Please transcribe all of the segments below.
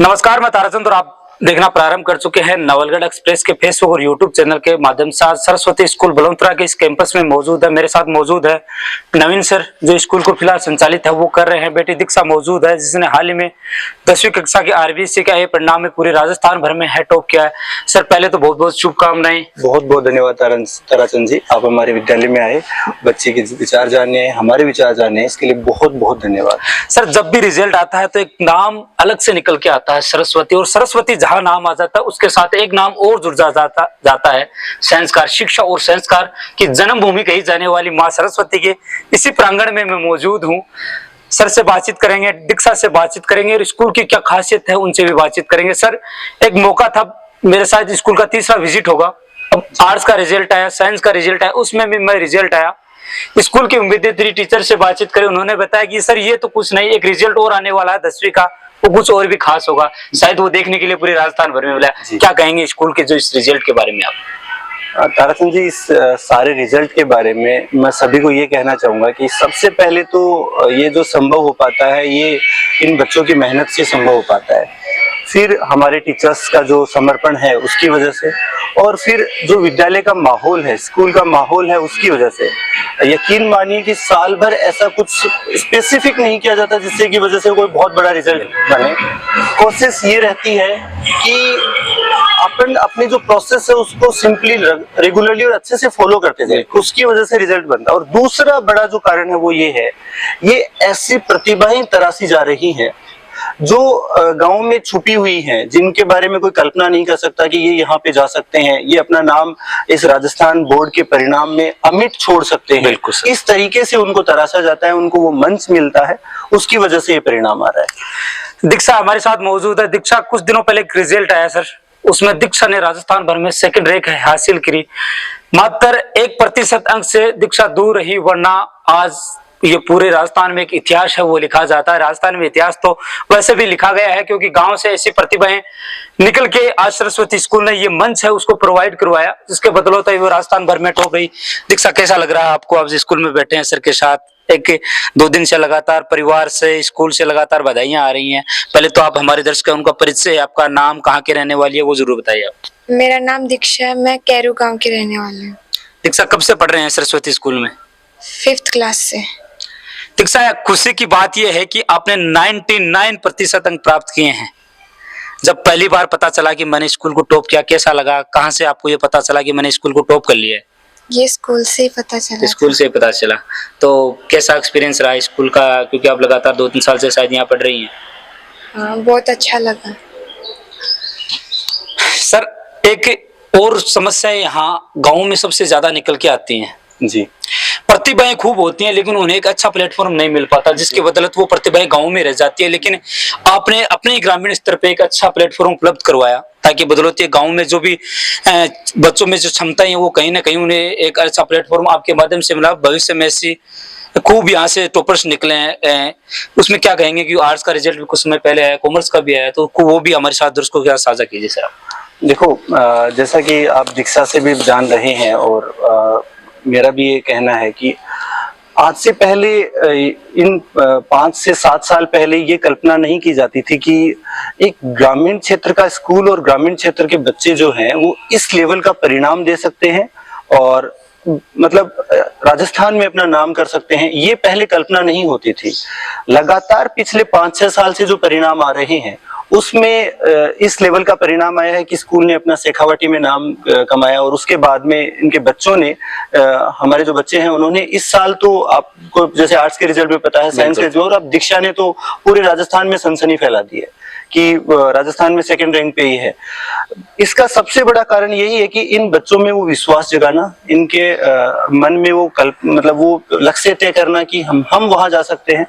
नमस्कार, मैं ताराचंद और आप देखना प्रारंभ कर चुके हैं नवलगढ़ एक्सप्रेस के फेसबुक और यूट्यूब चैनल के माध्यम से। आज सरस्वती स्कूल बलवंतपुरा के इस कैंपस में मौजूद है। मेरे साथ मौजूद है नवीन सर, जो स्कूल को फिलहाल संचालित है वो कर रहे हैं। बेटी दीक्षा मौजूद है, जिसने हाल ही में 10वीं कक्षा के आरबीएससी का ये परिणाम में पूरे राजस्थान भर में है टॉप किया है। सर, पहले तो बहुत बहुत शुभकामनाएं। बहुत बहुत धन्यवाद ताराचंद जी, आप हमारे विद्यालय में आए, बच्चे के विचार जाने, हमारे विचार जाने, इसके लिए बहुत बहुत धन्यवाद। सर, जब भी रिजल्ट आता है तो एक नाम अलग से निकल के आता है, सरस्वती, और सरस्वती जहां नाम आ जाता है उसके साथ एक नाम और जुड़ जाता है, संस्कार। शिक्षा और संस्कार की जन्मभूमि कही जाने वाली मां सरस्वती के इसी प्रांगण में मैं मौजूद हूँ। सर से बातचीत करेंगे, दीक्षा से बातचीत करेंगे और स्कूल की क्या खासियत है उनसे भी बातचीत करेंगे। सर, एक मौका था, मेरे साथ स्कूल का तीसरा विजिट होगा। अब आर्ट्स का रिजल्ट आया, साइंस का रिजल्ट आया, उसमें भी मैं रिजल्ट आया। स्कूल के उम्मीदवार टीचर से बातचीत करें, उन्होंने बताया कि सर ये तो कुछ नहीं, एक रिजल्ट और आने वाला है 10वीं का, वो कुछ और भी खास होगा, शायद वो देखने के लिए पूरे राजस्थान भर में मिला। क्या कहेंगे स्कूल के जो इस रिजल्ट के बारे में आप? ताराचंद जी, इस सारे रिजल्ट के बारे में मैं सभी को ये कहना चाहूंगा कि सबसे पहले तो ये जो संभव हो पाता है, ये इन बच्चों की मेहनत से संभव हो पाता है, फिर हमारे टीचर्स का जो समर्पण है उसकी वजह से, और फिर जो विद्यालय का माहौल है, स्कूल का माहौल है, उसकी वजह से। यकीन मानिए कि साल भर ऐसा कुछ स्पेसिफिक नहीं किया जाता जिससे की वजह से कोई बहुत बड़ा रिजल्ट बने। कोशिश ये रहती है कि अपन अपनी जो प्रोसेस है उसको सिंपली रेगुलरली और अच्छे से फॉलो करते जाए, उसकी वजह से रिजल्ट बनता है। और दूसरा बड़ा जो कारण है वो ये है, ये ऐसी प्रतिभाएं तराशी जा रही हैं जो गांव में छुपी हुई हैं, जिनके बारे में कोई कल्पना नहीं कर सकता कि ये यहाँ पे जा सकते हैं, ये अपना नाम इस राजस्थान बोर्ड के परिणाम में अमिट छोड़ सकते हैं। इस तरीके से उनको तराशा जाता है, उनको वो मंच मिलता है, उसकी वजह से ये परिणाम आ रहा है। दीक्षा हमारे साथ मौजूद है। दीक्षा, कुछ दिनों पहले एक रिजल्ट आया सर, उसमें दीक्षा ने राजस्थान भर में सेकंड रैंक हासिल की। मात्र 1% अंक से दीक्षा दूर रही, वरना आज ये पूरे राजस्थान में एक इतिहास है वो लिखा जाता है। राजस्थान में इतिहास तो वैसे भी लिखा गया है, क्योंकि गांव से ऐसी प्रतिभाएं निकल के आज सरस्वती स्कूल ने ये मंच है उसको प्रोवाइड करवाया, जिसके बदौलत वो राजस्थान भर में टॉप रही। दीक्षा, कैसा लग रहा है आपको? आप स्कूल में बैठे हैं सर के साथ, एक 2 दिन से लगातार परिवार से, स्कूल से लगातार बधाइयां आ रही हैं। पहले तो आप हमारे दर्शक उनका परिचय, आपका नाम, कहाँ के रहने वाली है, वो जरूर बताइए आप। मेरा नाम दीक्षा है, मैं कैरू गांव की रहने वाली हूँ। दीक्षा, कब से पढ़ रहे हैं सरस्वती स्कूल में? 5th क्लास से। दीक्षा, खुशी की बात यह है कि आपने 99% अंक प्राप्त किए हैं। जब पहली बार पता चला कि मैंने स्कूल को टॉप किया, कैसा लगा? कहाँ से आपको ये पता चला कि मैंने स्कूल को टॉप कर लिया है? ये स्कूल से ही पता चला। स्कूल से ही पता चला। तो कैसा एक्सपीरियंस रहा स्कूल का, क्योंकि आप लगातार 2-3 साल से शायद यहाँ पढ़ रही हैं? हाँ, बहुत अच्छा लगा। सर, एक और समस्या यहाँ गाँव में सबसे ज्यादा निकल के आती है जी। प्रतिभाएं खूब होती हैं, लेकिन उन्हें एक अच्छा प्लेटफॉर्म नहीं मिल पाता, जिसके बदौलत वो प्रतिभाएं गांव में रह जाती है। लेकिन आपने अपने ग्रामीण स्तर पे एक अच्छा प्लेटफॉर्म उपलब्ध करवाया, ताकि बदौलत ये गांव में जो भी बच्चों में जो क्षमताएं हैं वो कहीं ना कहीं उन्हें एक अच्छा प्लेटफॉर्म आपके माध्यम से मिला। भविष्य में ऐसी खूब यहाँ से टॉपर्स निकले हैं। उसमें क्या कहेंगे कि आर्ट्स का रिजल्ट भी कुछ समय पहले आया, कॉमर्स का भी आया, तो वो भी हमारे साथ दर्शकों के साथ साझा कीजिए सर आप। देखो, जैसा कि आप दीक्षा से भी जान रहे हैं, और मेरा भी ये कहना है कि आज से पहले, इन 5 से 7 साल पहले ये कल्पना नहीं की जाती थी कि एक ग्रामीण क्षेत्र का स्कूल और ग्रामीण क्षेत्र के बच्चे जो हैं वो इस लेवल का परिणाम दे सकते हैं और मतलब राजस्थान में अपना नाम कर सकते हैं। ये पहले कल्पना नहीं होती थी। लगातार पिछले 5-6 साल से जो परिणाम आ रहे हैं उसमें इस लेवल का परिणाम आया है कि स्कूल ने अपना शेखावाटी में नाम कमाया, और उसके बाद में इनके बच्चों ने, हमारे जो बच्चे हैं उन्होंने इस साल, तो आपको जैसे आर्ट्स के रिजल्ट में पता है, साइंस के जो, और अब दीक्षा ने तो पूरे राजस्थान में सनसनी फैला दी है कि राजस्थान में सेकंड रैंक पे ही है। इसका सबसे बड़ा कारण यही है कि इन बच्चों में वो विश्वास जगाना, इनके मन में वो मतलब वो लक्ष्य तय करना कि हम वहां जा सकते हैं।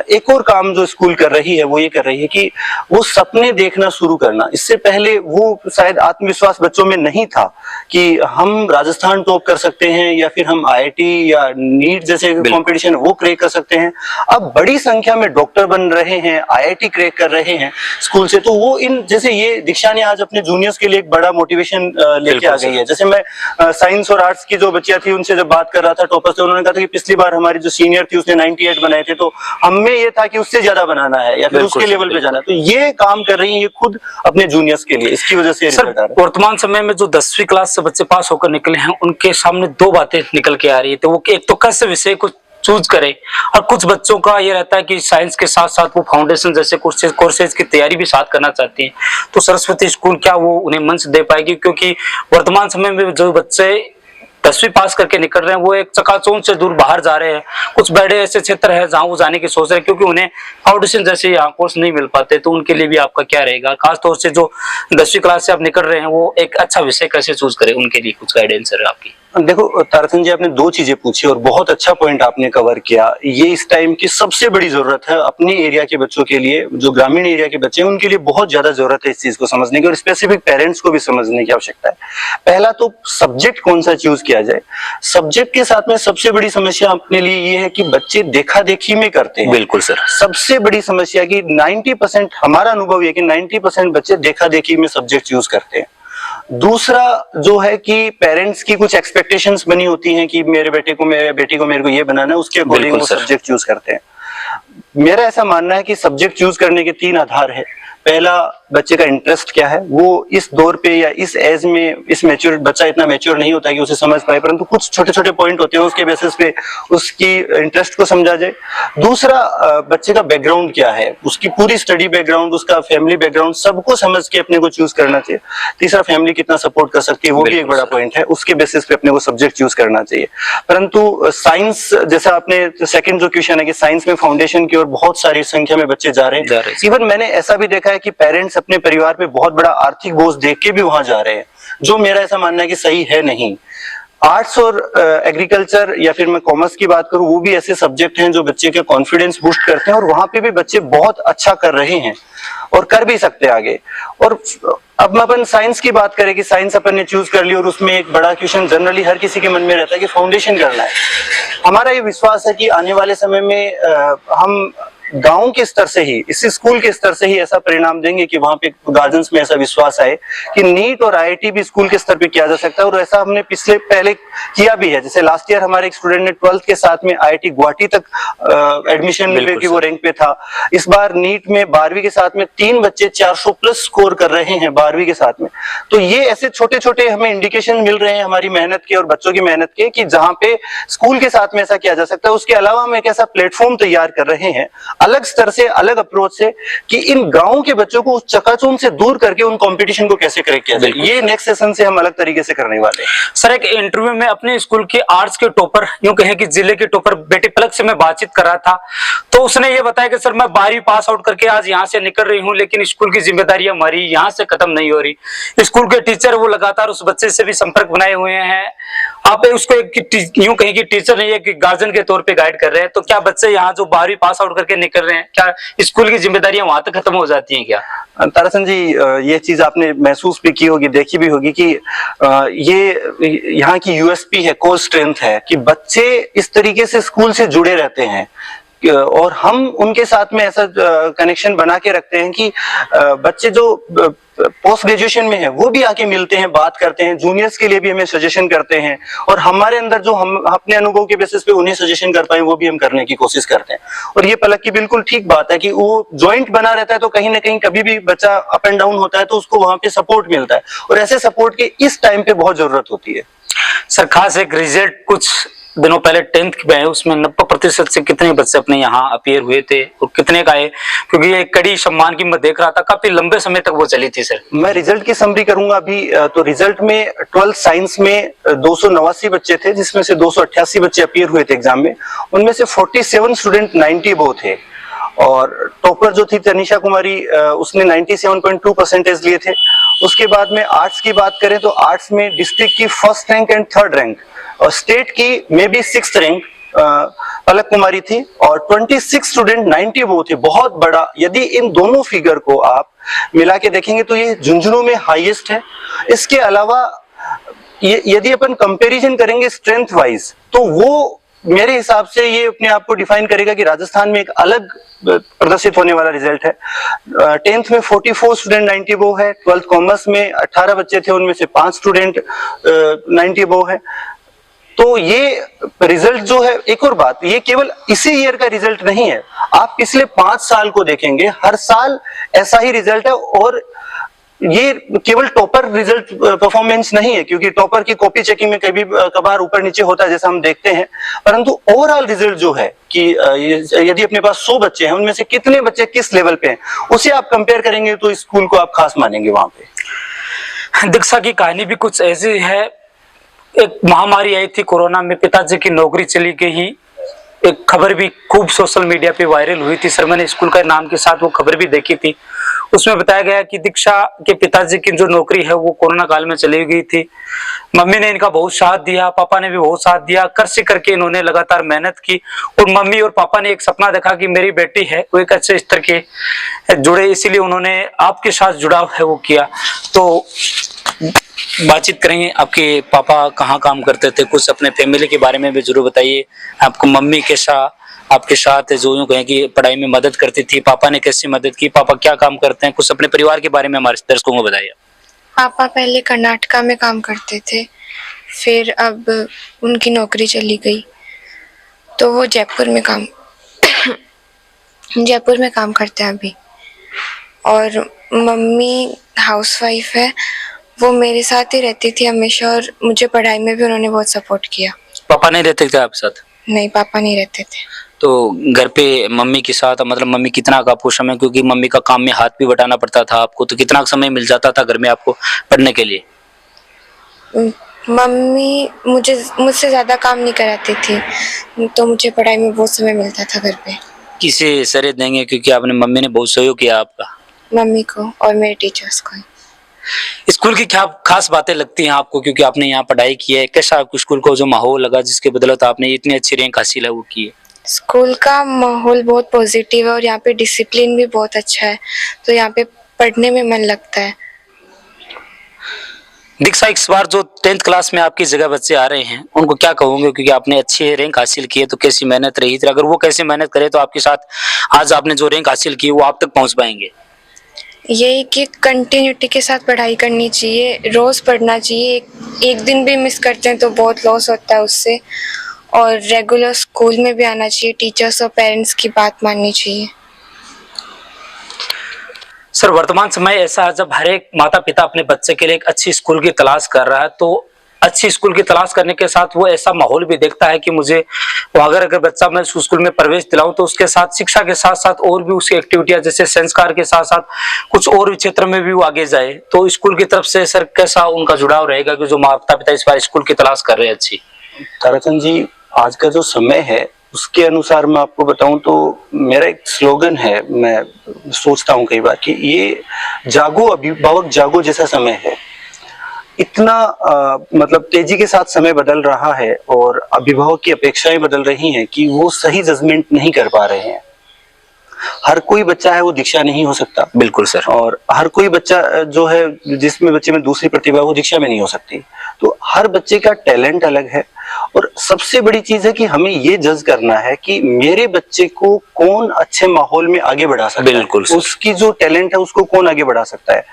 एक और काम जो स्कूल कर रही है वो ये कर रही है कि वो सपने देखना शुरू करना। इससे पहले वो शायद आत्मविश्वास बच्चों में नहीं था कि हम राजस्थान टॉप कर सकते हैं, या फिर हम IIT या नीट जैसे कंपटीशन वो क्रैक कर सकते हैं। अब बड़ी संख्या में डॉक्टर बन रहे हैं, IIT क्रैक कर रहे हैं स्कूल से, तो वो इन जैसे ये दीक्षा ने आज अपने जूनियर्स के लिए एक बड़ा मोटिवेशन लेके आ गई है। जैसे मैं साइंस और आर्ट्स की जो बच्चियां थी उनसे जब बात कर रहा था टॉपर से, उन्होंने कहा था कि पिछली बार हमारी जो सीनियर थी उसने 98 बनाए थे, तो हमें ये था कि उससे ज्यादा बनाना है या फिर उसके लेवल पे जाना है। तो ये काम कर रही है ये खुद अपने जूनियर्स के लिए, इसकी वजह से रिजल्ट आ रहा है। वर्तमान समय में जो 10वीं क्लास से बच्चे पास होकर निकले हैं उनके सामने दो बातें निकल के आ रही है, तो वो एक तो कैसे विषय को चूज करें, और कुछ बच्चों का ये रहता है कि साइंस के साथ साथ वो फाउंडेशन जैसे कोर्सेज की तैयारी भी साथ करना चाहती हैं। तो सरस्वती स्कूल क्या वो उन्हें मंच दे पाएगी? क्योंकि वर्तमान समय में जो बच्चे 10वीं पास करके निकल रहे हैं वो एक चकाचौंध से दूर बाहर जा रहे हैं। कुछ बड़े ऐसे क्षेत्र है जहां वो जाने की सोच रहे हैं, क्योंकि उन्हें फाउंडेशन जैसे यहाँ कोर्स नहीं मिल पाते। तो उनके लिए भी आपका क्या रहेगा, खासतौर से जो 10वीं क्लास से आप निकल रहे हैं वो एक अच्छा विषय कैसे चूज करें, उनके लिए कुछ गाइडेंस है आपकी? देखो तारसन जी, आपने दो चीजें पूछी और बहुत अच्छा पॉइंट आपने कवर किया। ये इस टाइम की सबसे बड़ी जरूरत है अपने एरिया के बच्चों के लिए, जो ग्रामीण एरिया के बच्चे हैं उनके लिए बहुत ज्यादा जरूरत है इस चीज को समझने की, और स्पेसिफिक पेरेंट्स को भी समझने की आवश्यकता है। पहला तो सब्जेक्ट कौन सा चूज किया जाए। सब्जेक्ट के साथ में सबसे बड़ी समस्या अपने लिए ये है कि बच्चे देखा देखी में करते हैं। बिल्कुल सर, सबसे बड़ी समस्या की 90% हमारा अनुभव ये कि 90% बच्चे देखा देखी में सब्जेक्ट चूज करते हैं। दूसरा जो है कि पेरेंट्स की कुछ एक्सपेक्टेशंस बनी होती हैं कि मेरे बेटे को मेरे बेटी को मेरे को ये बनाना है, उसके अकॉर्डिंग वो सब्जेक्ट चूज करते हैं। मेरा ऐसा मानना है कि सब्जेक्ट चूज करने के 3 आधार है। पहला, बच्चे का इंटरेस्ट क्या है, वो इस दौर पे या इस एज में, इस मैच्योर, बच्चा इतना मैच्योर नहीं होता कि उसे समझ पाए, परंतु कुछ छोटे छोटे पॉइंट होते हैं उसके बेसिस पे उसकी इंटरेस्ट को समझा जाए। दूसरा, बच्चे का बैकग्राउंड क्या है, उसकी पूरी स्टडी बैकग्राउंड, उसका फैमिली बैकग्राउंड सबको समझ के अपने को चूज करना चाहिए। तीसरा, फैमिली कितना सपोर्ट कर सकती है, वो भी एक बड़ा पॉइंट है, उसके बेसिस पे अपने को सब्जेक्ट चूज करना चाहिए। परंतु साइंस, जैसा आपने सेकंड जो क्वेश्चन है कि साइंस में फाउंडेशन की ओर बहुत सारी संख्या में बच्चे जा रहे हैं। इवन मैंने ऐसा भी देखा है कि पेरेंट्स अपने परिवार पे बहुत बड़ा आर्थिक बोझ देख के भी वहां जा रहे हैं, जो मेरा ऐसा मानना है कि सही है नहीं। आर्ट्स और एग्रीकल्चर या फिर मैं कॉमर्स की बात करूं, वो भी ऐसे सब्जेक्ट हैं जो बच्चे के कॉन्फिडेंस बूस्ट करते हैं, और वहां पे भी बच्चे बहुत अच्छा कर रहे हैं और कर भी सकते हैं आगे। और अब अपन साइंस की बात करें कि साइंस अपन ने चूज कर ली, और उसमें एक बड़ा क्वेश्चन जनरली हर किसी के मन में रहता है कि फाउंडेशन करना है। हमारा ये विश्वास है कि आने वाले समय में हम गांव के स्तर से ही, इस स्कूल के स्तर से ही ऐसा परिणाम देंगे कि वहां पे गार्जियंस में ऐसा विश्वास आए कि नीट और आईआईटी भी स्कूल के स्तर पे किया जा सकता है। और ऐसा हमने पहले किया भी है। जैसे लास्ट ईयर हमारे एक स्टूडेंट ने 12th के साथ में आईआईटी गुवाहाटी तक एडमिशन मिले कि वो रैंक पे था। इस बार नीट में 12वीं के साथ में 3 बच्चे 400 प्लस स्कोर कर रहे हैं 12वीं के साथ में। तो ये ऐसे छोटे छोटे हमें इंडिकेशन मिल रहे हैं हमारी मेहनत के और बच्चों की मेहनत के, कि जहां पे स्कूल के साथ में ऐसा किया जा सकता है। उसके अलावा हम एक ऐसा प्लेटफॉर्म तैयार कर रहे हैं अलग स्तर से, अलग अप्रोच से, कि इन गांवों के बच्चों को उस चकाचौंध से दूर करके उन कंपटीशन को कैसे क्रैक किया जाए। ये नेक्स्ट सेशन से हम अलग तरीके से करने वाले हैं। सर, एक इंटरव्यू में अपने स्कूल के आर्ट्स के टॉपर, यूं कहें कि जिले के टॉपर बेटी पलक से मैं बातचीत कर रहा था, तो उसने ये बताया कि सर मैं 12वीं पास आउट करके आज यहाँ से निकल रही हूँ, लेकिन स्कूल की जिम्मेदारी हमारी यहाँ से खत्म नहीं हो रही। स्कूल के टीचर वो लगातार उस बच्चे से भी संपर्क बनाए हुए हैं। आप उसको यूं कहें कि टीचर नहीं है कि गार्जियन के तौर पे गाइड कर रहे हैं। तो क्या बच्चे यहाँ जो 12वीं पास आउट करके निकल रहे हैं, क्या स्कूल की जिम्मेदारियां वहां तक खत्म हो जाती हैं क्या? तारासन जी, ये चीज आपने महसूस भी की होगी, देखी भी होगी कि ये यहाँ की यूएसपी है, कोर स्ट्रेंथ है कि बच्चे इस तरीके से स्कूल से जुड़े रहते हैं, और हम उनके साथ में ऐसा कनेक्शन बना के रखते हैं कि बच्चे जो पोस्ट ग्रेजुएशन में है वो भी आके मिलते हैं, बात करते हैं, जूनियर्स के लिए भी हमें सजेशन करते हैं, और हमारे अंदर जो हम अपने अनुभव के बेसिस पे उन्हें सजेशन कर पाए वो भी हम करने की कोशिश करते हैं। और ये पलक की बिल्कुल ठीक बात है कि वो ज्वाइंट बना रहता है, तो कहीं ना कहीं कभी भी बच्चा अप एंड डाउन होता है तो उसको वहां पे सपोर्ट मिलता है, और ऐसे सपोर्ट की इस टाइम पे बहुत जरूरत होती है। सर, खास एक रिजल्ट कुछ दिनों पहले 10th के आए, उसमें 90% से कितने बच्चे अपने यहाँ अपीयर हुए थे और कितने का आए? क्योंकि ये कड़ी सम्मान की मैं देख रहा था, काफी लंबे समय तक वो चली थी। सर, मैं रिजल्ट की समरी करूंगा अभी। तो रिजल्ट में 12th साइंस में 289 बच्चे थे, जिसमें से 288 बच्चे अपीयर हुए थे एग्जाम में। उनमें से 47 स्टूडेंट 90 अबव थे, और टॉपर जो थी तनिषा कुमारी, उसने 97.2% लिए थे। उसके बाद में आर्ट्स की बात करें तो आर्ट्स में डिस्ट्रिक्ट की 1st rank and 3rd rank, और स्टेट की मे बी 6th रैंक पलक कुमारी थी, और 26 स्टूडेंट 90 अबव थे। बहुत बड़ा, यदि इन दोनों फिगर को आप मिला के देखेंगे तो ये झुंझुनू में हाईएस्ट है। इसके अलावा यदि अपन कंपैरिजन करेंगे स्ट्रेंथ वाइज, तो वो मेरे हिसाब से ये अपने आप को डिफाइन करेगा कि राजस्थान में एक अलग प्रदर्शित होने वाला रिजल्ट है। 10th में 44 स्टूडेंट 90 अबव है, 12th कॉमर्स में 18 बच्चे थे, उनमें से 5 स्टूडेंट 90 अबव है। तो ये रिजल्ट जो है, एक और बात, ये केवल इसी ईयर का रिजल्ट नहीं है, आप पिछले 5 साल को देखेंगे, हर साल ऐसा ही रिजल्ट है। और ये केवल टॉपर रिजल्ट परफॉर्मेंस नहीं है, क्योंकि टॉपर की कॉपी चेकिंग में कभी कभार ऊपर नीचे होता है जैसा हम देखते हैं, परंतु ओवरऑल रिजल्ट जो है कि यदि अपने पास 100 बच्चे हैं, उनमें से कितने बच्चे किस लेवल पे हैं, उसे आप कंपेयर करेंगे तो इस स्कूल को आप खास मानेंगे वहां पे। दीक्षा की कहानी भी कुछ ऐसी है। एक महामारी आई थी कोरोना में, पिताजी की नौकरी चली गई। एक खबर भी खूब सोशल मीडिया पे वायरल हुई थी, सर मैंने स्कूल का नाम के साथ वो खबर भी देखी थी। उसमें बताया गया कि दीक्षा के पिताजी की जो नौकरी है वो कोरोना काल में चली गई थी। मम्मी ने इनका बहुत साथ दिया, पापा ने भी बहुत साथ दिया, कर से करके इन्होंने लगातार मेहनत की। और मम्मी और पापा ने एक सपना देखा कि मेरी बेटी है वो एक अच्छे स्तर के जुड़े, इसीलिए उन्होंने आपके साथ जुड़ाव है वो किया। तो बातचीत करेंगे, आपके पापा कहाँ काम करते थे, कुछ अपने फैमिली के बारे में भी जरूर बताइए। आपको मम्मी कैसा आपके साथ जो यूं कहें कि पढ़ाई में मदद करती थी, पापा ने कैसी मदद की, पापा क्या काम करते हैं, कुछ अपने परिवार के बारे में हमारे दर्शकों को बताइए। पापा पहले कर्नाटका में काम करते थे, फिर अब उनकी नौकरी चली गई तो वो जयपुर में काम करते हैं अभी। और मम्मी हाउसवाइफ है, वो मेरे साथ ही रहती थी हमेशा, और मुझे पढ़ाई में भी उन्होंने बहुत सपोर्ट किया। पापा नहीं रहते थे आपके साथ? नहीं, पापा नहीं रहते थे। तो घर पे मम्मी के साथ, मतलब मम्मी कितना का आपको समय, क्योंकि मम्मी का काम में हाथ भी बटाना पड़ता था आपको, तो कितना समय मिल जाता था घर में आपको पढ़ने के लिए? मम्मी मुझसे ज्यादा काम नहीं कराती थी, तो मुझे पढ़ाई में बहुत समय मिलता था घर पे। किसे श्रेय देंगे, क्योंकि आपने मम्मी ने बहुत सहयोग किया आपका? मम्मी को और मेरे टीचर्स को। स्कूल की क्या खास बातें लगती हैं आपको, क्योंकि आपने यहाँ पढ़ाई की है, कैसा आपको स्कूल को जो माहौल लगा जिसके बदौलत आपने इतनी अच्छी रैंक हासिल है वो की है? स्कूल का माहौल बहुत पॉजिटिव है और यहाँ पे डिसिप्लिन भी बहुत अच्छा है, तो यहाँ पे पढ़ने में मन लगता है। दीक्षा, इस बार जो 10th क्लास में आपकी जगह बच्चे आ रहे हैं उनको क्या कहोगे, क्योंकि आपने अच्छी रैंक हासिल की है, तो कैसी मेहनत रही थी, अगर वो कैसी मेहनत करे तो आपके साथ आज आपने जो रैंक हासिल की वो आप तक पहुंच पाएंगे? यही कि कंटिन्यूटी के साथ पढ़ाई करनी चाहिए, रोज पढ़ना चाहिए। एक दिन भी मिस करते हैं तो बहुत लॉस होता है उससे, और रेगुलर स्कूल में भी आना चाहिए, टीचर्स और पेरेंट्स की बात माननी चाहिए। सर, वर्तमान समय ऐसा है जब हर एक माता पिता अपने बच्चे के लिए एक अच्छी स्कूल की तलाश कर रहा है, तो अच्छी स्कूल की तलाश करने के साथ वो ऐसा माहौल भी देखता है कि मुझे अगर बच्चा मैं उस स्कूल में प्रवेश दिलाऊं तो उसके साथ शिक्षा के साथ साथ और भी उसकी एक्टिविटियां, जैसे संस्कार के साथ साथ कुछ और भी क्षेत्र में भी वो आगे जाए, तो स्कूल की तरफ से सर कैसा उनका जुड़ाव रहेगा कि जो माता पिता इस बार स्कूल की तलाश कर रहे हैं अच्छी? ताराचंद जी, आज का जो समय है उसके अनुसार मैं आपको बताऊं तो मेरा एक स्लोगन है, मैं सोचता हूं कई बार कि ये जागो अभिभावक जागो जैसा समय है। इतना मतलब तेजी के साथ समय बदल रहा है और अभिभावक की अपेक्षाएं बदल रही हैं कि वो सही जजमेंट नहीं कर पा रहे हैं। हर कोई बच्चा है वो दीक्षा नहीं हो सकता। बिल्कुल सर। और हर कोई बच्चा जो है जिसमें बच्चे में दूसरी प्रतिभा है वो दीक्षा में नहीं हो सकती। तो हर बच्चे का टैलेंट अलग है और सबसे बड़ी चीज है कि हमें ये जज करना है कि मेरे बच्चे को कौन अच्छे माहौल में आगे बढ़ा सकता है। बिल्कुल। उसकी जो टैलेंट है उसको कौन आगे बढ़ा सकता है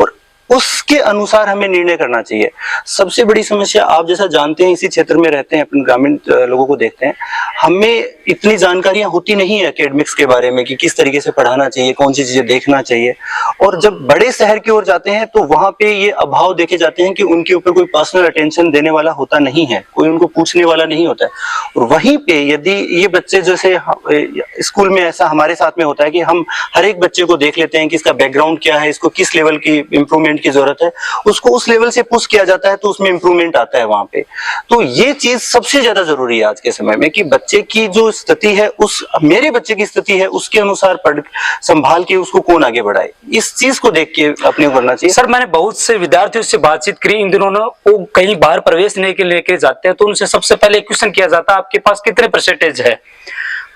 और उसके अनुसार हमें निर्णय करना चाहिए। सबसे बड़ी समस्या आप जैसा जानते हैं, इसी क्षेत्र में रहते हैं, अपने ग्रामीण लोगों को देखते हैं, हमें इतनी जानकारियां होती नहीं है एकेडमिक्स के बारे में कि किस तरीके से पढ़ाना चाहिए, कौन सी चीजें देखना चाहिए। और जब बड़े शहर की ओर जाते हैं तो वहां पे ये अभाव देखे जाते हैं कि उनके ऊपर कोई पर्सनल अटेंशन देने वाला होता नहीं है, कोई उनको पूछने वाला नहीं होता है। और वहीं पे यदि ये बच्चे जैसे स्कूल में ऐसा हमारे साथ में होता है कि हम हर एक बच्चे को देख लेते हैं कि इसका बैकग्राउंड क्या है, इसको किस लेवल की इंप्रूवमेंट की जरूरत है, उसको उस लेवल से पुश किया जाता है तो उसमें इंप्रूवमेंट आता है वहां पे। तो ये चीज सबसे ज्यादा जरूरी है आज के समय में कि बच्चे की जो स्थिति है, उस मेरे बच्चे की स्थिति है उसके अनुसार पढ़ संभाल के उसको कौन आगे बढ़ाए, इस चीज को देख के अपने को करना चाहिए। सर, मैंने बहुत से विद्यार्थियों से बातचीत करी इन दिनों, वो कहीं बाहर प्रवेश लेके जाते हैं तो उनसे सबसे पहले क्वेश्चन किया जाता है आपके पास कितने परसेंटेज है।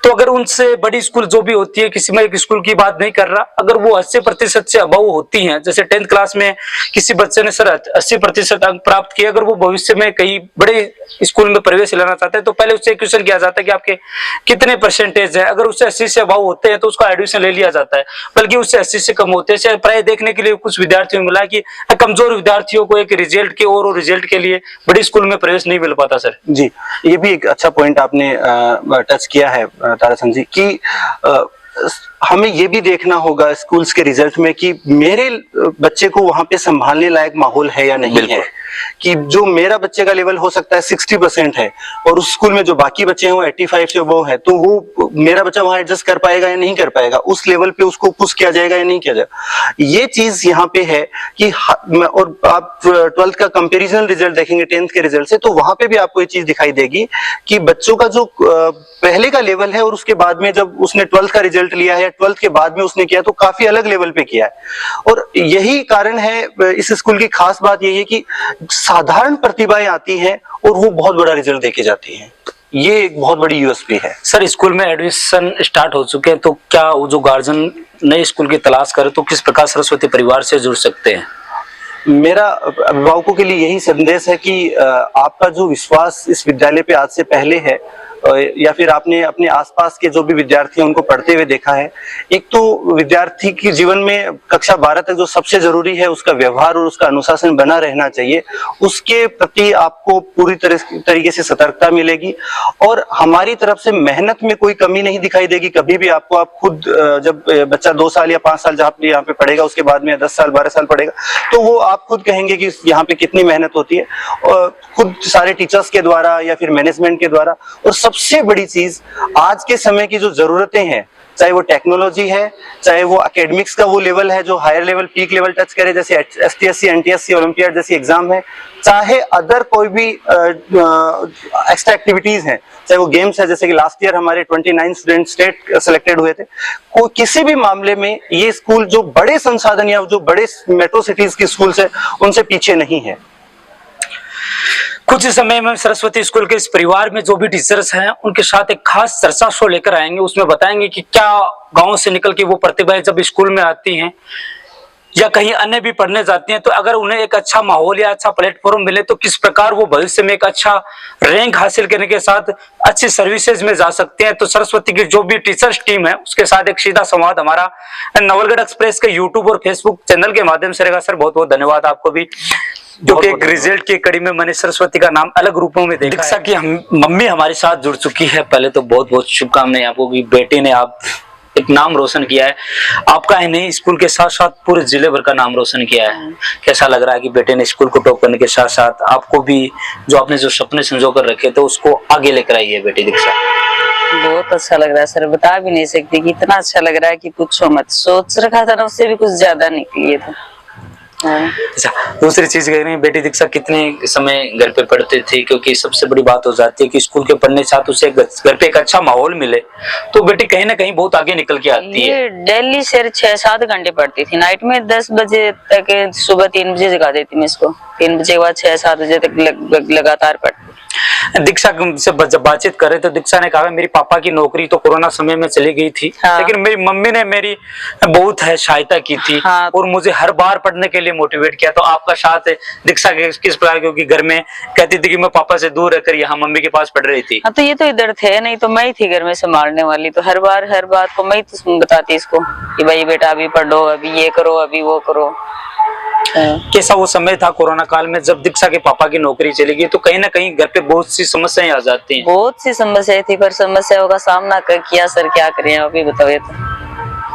तो अगर उनसे बड़ी स्कूल जो भी होती है, किसी में एक स्कूल की बात नहीं कर रहा, अगर वो 80% से अबव होती हैं, जैसे 10th क्लास में किसी बच्चे ने सर 80% अंक प्राप्त किए, अगर वो भविष्य में कहीं बड़े स्कूल में प्रवेश लेना चाहते हैं तो पहले उससे क्वेश्चन किया जाता है कि आपके कितने परसेंटेज है। अगर उससे 80 से अबव होते हैं तो उसका एडमिशन ले लिया जाता है, बल्कि उससे 80 से कम होते हैं। प्राय देखने के लिए कुछ विद्यार्थियों को मिला कि कमजोर विद्यार्थियों को एक रिजल्ट के और रिजल्ट के लिए बड़ी स्कूल में प्रवेश नहीं मिल पाता। सर जी, ये भी एक अच्छा पॉइंट आपने टच किया है ताराचंद जी कि हमें ये भी देखना होगा स्कूल्स के रिजल्ट में कि मेरे बच्चे को वहां पे संभालने लायक माहौल है या नहीं है, कि जो मेरा बच्चे का लेवल हो सकता है 60% है और उस स्कूल में जो बाकी बच्चे हैं वो 85 से वो है, तो वो मेरा बच्चा वहां एडजस्ट कर पाएगा या नहीं कर पाएगा, उस लेवल पे उसको पुश किया जाएगा या नहीं किया जाएगा। ये चीज यहाँ पे है कि और आप 12th का कंपेरिजन रिजल्ट देखेंगे 10th के रिजल्ट से, तो वहां पे भी आपको ये चीज दिखाई देगी कि बच्चों का जो पहले का लेवल है और उसके बाद में जब उसने 12th का रिजल्ट लिया है, 12th के बाद में उसने किया तो काफी अलग लेवल पे किया है। और यही कारण है इस स्कूल की खास बात यही है कि साधारण प्रतिभाएं आती हैं और वो बहुत बड़ा रिजल्ट देके जाती हैं। ये एक बहुत बड़ी यूएसपी है। सर स्कूल में एडमिशन स्टार्ट हो चुके हैं, तो क्या वो जो गार्जियन नए स्कूल की तलाश करे तो किस प्रकार सरस्वती परिवार से जुड़ सकते हैं? मेरा अभिभावकों के लिए यही संदेश है कि आपका जो विश्वास इस विद्यालय पे आज से पहले है या फिर आपने अपने आसपास के जो भी विद्यार्थी हैं उनको पढ़ते हुए देखा है, एक तो विद्यार्थी के जीवन में कक्षा 12 तक जो सबसे जरूरी है उसका व्यवहार और उसका अनुशासन बना रहना चाहिए, उसके प्रति आपको पूरी तरीके से सतर्कता मिलेगी और हमारी तरफ से मेहनत में कोई कमी नहीं दिखाई देगी कभी भी आपको। आप खुद जब बच्चा 2 साल या 5 साल जहाँ यहाँ पे पढ़ेगा उसके बाद में 10 साल 12 साल पढ़ेगा तो वो आप खुद कहेंगे कि यहाँ पे कितनी मेहनत होती है, और खुद सारे टीचर्स के द्वारा या फिर मैनेजमेंट के द्वारा। और सबसे बड़ी चीज आज के समय की जो जरूरतें हैं, चाहे वो टेक्नोलॉजी है, चाहे वो एकेडमिक्स का वो लेवल है जो higher level peak level touch करे जैसे STSC NTSC ओलंपियाड जैसी एग्जाम है, चाहे अदर कोई भी एक्स्ट्रा एक्टिविटीज हैं, चाहे वो गेम्स है जैसे कि लास्ट ईयर हमारे 29 स्टूडेंट स्टेट सेलेक्टेड हुए थे, कोई किसी भी मामले में ये स्कूल जो बड़े संसाधन या जो बड़े मेट्रो सिटीज की स्कूल है उनसे पीछे नहीं है। कुछ समय में सरस्वती स्कूल के इस परिवार में जो भी टीचर्स हैं उनके साथ एक खास चर्चा शो लेकर आएंगे, उसमें बताएंगे कि क्या गांव से निकल के वो प्रतिभाएं जब स्कूल में आती हैं या कहीं अन्य भी पढ़ने जाती हैं तो अगर उन्हें एक अच्छा माहौल या अच्छा प्लेटफॉर्म मिले तो किस प्रकार वो भविष्य में एक अच्छा रैंक हासिल करने के साथ अच्छी सर्विसेज में जा सकते हैं। तो सरस्वती की जो भी टीचर्स टीम है उसके साथ एक सीधा संवाद हमारा नवलगढ़ एक्सप्रेस के यूट्यूब और फेसबुक चैनल के माध्यम से रहेगा। सर बहुत बहुत धन्यवाद आपको भी, जो कि एक रिजल्ट की कड़ी में मैंने सरस्वती का नाम अलग रूपों में देखा। दीक्षा की मम्मी हमारे साथ जुड़ चुकी है, पहले तो बहुत बहुत शुभकामनाएं आपको कि बेटे ने आप एक नाम रोशन किया है, आपका ही नहीं स्कूल के साथ साथ पूरे जिले भर का नाम रोशन किया है। कैसा लग रहा है कि बेटे ने स्कूल को टॉप करने के साथ साथ आपको भी जो आपने जो सपने संजो कर रखे थे उसको आगे लेकर आई है बेटी दीक्षा? बहुत अच्छा लग रहा है सर, बता भी नहीं सकती कि इतना अच्छा लग रहा है कि पूछो मत। सोच रखा था ना उससे भी कुछ ज्यादा निकली है। अच्छा, दूसरी चीज कह रही है बेटी दीक्षा कितने समय घर पे पढ़ते थे, क्योंकि सबसे बड़ी बात हो जाती है कि स्कूल के पढ़ने साथ उसे घर पे एक अच्छा माहौल मिले तो बेटी कहीं ना कहीं बहुत आगे निकल के आती है। ये डेली से 6-7 घंटे पढ़ती थी, नाइट में 10 बजे तक, सुबह 3 बजे जगा देती मैं इसको, 3 बजे के बाद 6-7 बजे तक लगातार पढ़ती। दीक्षा से जब बातचीत कर रहे तो दीक्षा ने कहा मेरी पापा की नौकरी तो कोरोना समय में चली गई थी, हाँ। लेकिन मेरी मम्मी ने मेरी बहुत है सहायता की थी, हाँ। और मुझे हर बार पढ़ने के लिए मोटिवेट किया। तो आपका साथ दीक्षा के किस प्रकार, क्योंकि घर में कहती थी कि मैं पापा से दूर रहकर यहाँ मम्मी के पास पढ़ रही थी। हाँ, तो ये तो इधर थे नहीं तो मैं ही थी घर में संभालने वाली, तो हर बात को मैं ही बताती इसको कि भाई बेटा अभी पढ़ो, अभी ये करो, अभी वो करो। कैसा वो समय था कोरोना काल में जब दीक्षा के पापा की नौकरी चली गई तो कहीं ना कहीं घर पे बहुत सी समस्याएं आ जाती हैं। बहुत सी समस्याएं थी, पर समस्याओं का सामना किया सर, क्या करें अभी बताओ। तो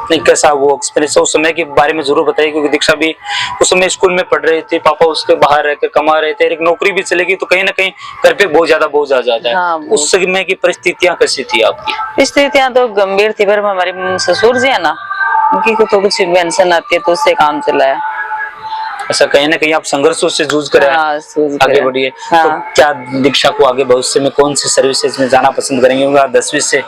नहीं, कैसा वो एक्सपीरियंस उस समय के बारे में जरूर बताइए, क्योंकि दीक्षा भी उस समय स्कूल में पढ़ रही थी, पापा उसके बाहर रहकर कमा रहे थे, एक नौकरी भी चलेगी तो कहीं ना कहीं घर पे बहुत ज्यादा बोझ आ जाता है। हाँ, उस समय की परिस्थितियां कैसी थी आपकी? स्थितियां तो गंभीर थी, पर हमारे ससुर जी है ना, उनकी तो कुछ पेंशन आती है तो उससे काम चलाया। ऐसा कहीं ना कहीं आप संघर्षों से जूझ कर आगे बढ़िए। हाँ। तो क्या दीक्षा को आगे भविष्य में कौन सी सर्विसेज में जाना पसंद करेंगे? 10वीं से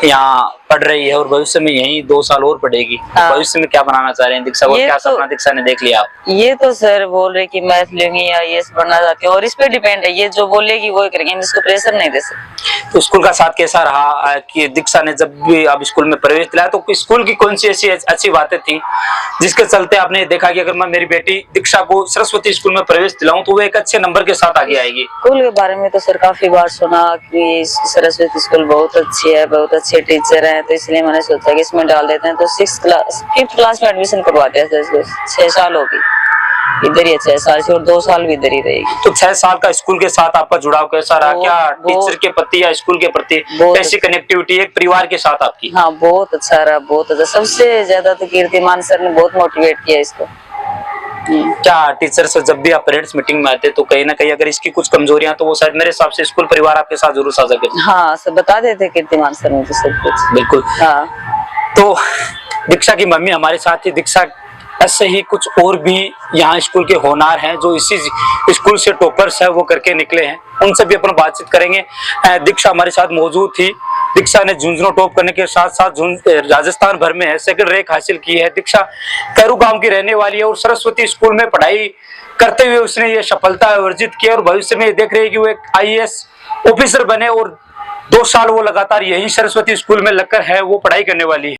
यहाँ पढ़ रही है और भविष्य में यही 2 साल और पढ़ेगी, हाँ। भविष्य में क्या बनाना चाह रहे हैं दीक्षा को? ये क्या तो- सपना दीक्षा ने देख लिया? ये तो सर बोल रहे कि मैथ लेंगी या ये बनना चाहती है, और इस पे डिपेंड है, ये जो बोलेगी वो करेंगे, हम इसको प्रेशर नहीं दे सकते। तो स्कूल का साथ कैसा रहा कि दीक्षा ने जब भी अब स्कूल में प्रवेश दिलाया तो स्कूल की कौन सी ऐसी अच्छी बातें थी जिसके चलते आपने देखा कि अगर मैं मेरी बेटी दीक्षा को सरस्वती स्कूल में प्रवेश दिलाऊं तो वो एक अच्छे नंबर के साथ आगे आएगी? स्कूल के बारे में तो सर काफी बार सुना कि सरस्वती स्कूल बहुत अच्छी है, बहुत अच्छे टीचर हैं, तो इसलिए मैंने सोचा कि इसमें डाल देते हैं। तो 5th क्लास में एडमिशन करवाते हैं सर, 6 साल होगी इधर ही, 6 साल से, और 2 साल भी इधर ही रहेगी। तो 6 साल का स्कूल के साथ आपका जुड़ाव कैसा रहा? क्या बहुत- टीचर के प्रति या स्कूल के प्रति बहुत कैसी कनेक्टिविटी एक परिवार के साथ आपकी? हाँ बहुत अच्छा रहा, बहुत अच्छा। सबसे ज्यादा तो कीर्तिमान सर ने बहुत मोटिवेट किया इसको। क्या टीचर से जब भी आप पेरेंट्स मीटिंग में आते तो कहीं ना कहीं अगर इसकी कुछ कमजोरियां तो वो शायद मेरे हिसाब से स्कूल परिवार आपके साथ जरूर साझा करते? हाँ सब बता देते कीर्तिमान सर मुझे सब कुछ। बिल्कुल। हाँ तो दीक्षा की मम्मी हमारे साथ ही, दीक्षा ऐसे ही कुछ और भी यहाँ स्कूल के होनहार हैं जो इसी स्कूल से टॉपर्स है वो करके निकले हैं, उनसे भी अपन बातचीत करेंगे। दीक्षा हमारे साथ मौजूद थी। दीक्षा ने झुंझुनू टॉप करने के साथ साथ राजस्थान भर में सेकंड रैंक हासिल की है। दीक्षा कैरू गांव की रहने वाली है और सरस्वती स्कूल में पढ़ाई करते हुए उसने ये सफलता अर्जित की और भविष्य में देख रही है कि वो एक IAS ऑफिसर बने और 2 साल वो लगातार यही सरस्वती स्कूल में लगकर है वो पढ़ाई करने वाली है।